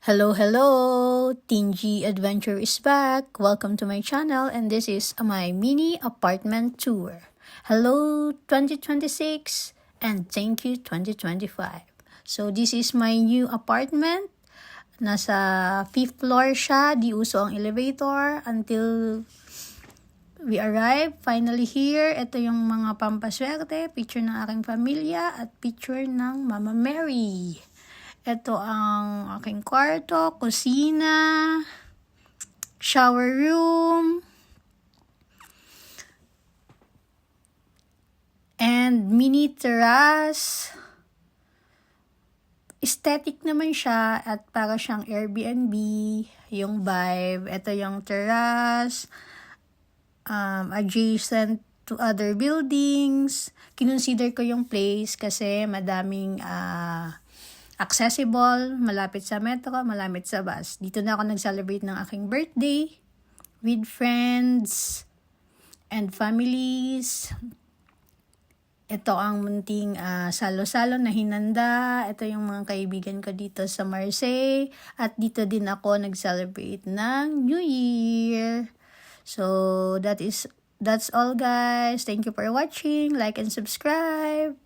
Hello, hello! Teen G Adventure is back. Welcome to my channel and this is my mini apartment tour. Hello 2026 and thank you 2025. So this is my new apartment. Nasa 5th floor siya. Di uso ang elevator until we arrive finally here. Ito yung mga pampaswerte, picture ng aking pamilya at picture ng Mama Mary. Ito ang aking kwarto, kusina, shower room, and mini terrace. Aesthetic naman siya at para siyang Airbnb, yung vibe. Ito yung terrace, adjacent to other buildings. Kinonsider ko yung place kasi madaming accessible, malapit sa metro, malapit sa bus. Dito na ako nag-celebrate ng aking birthday with friends and families. Ito ang munting salo-salo na hinanda. Ito yung mga kaibigan ko dito sa Marseille. At dito din ako nag-celebrate ng New Year. So, that's all guys. Thank you for watching. Like and subscribe.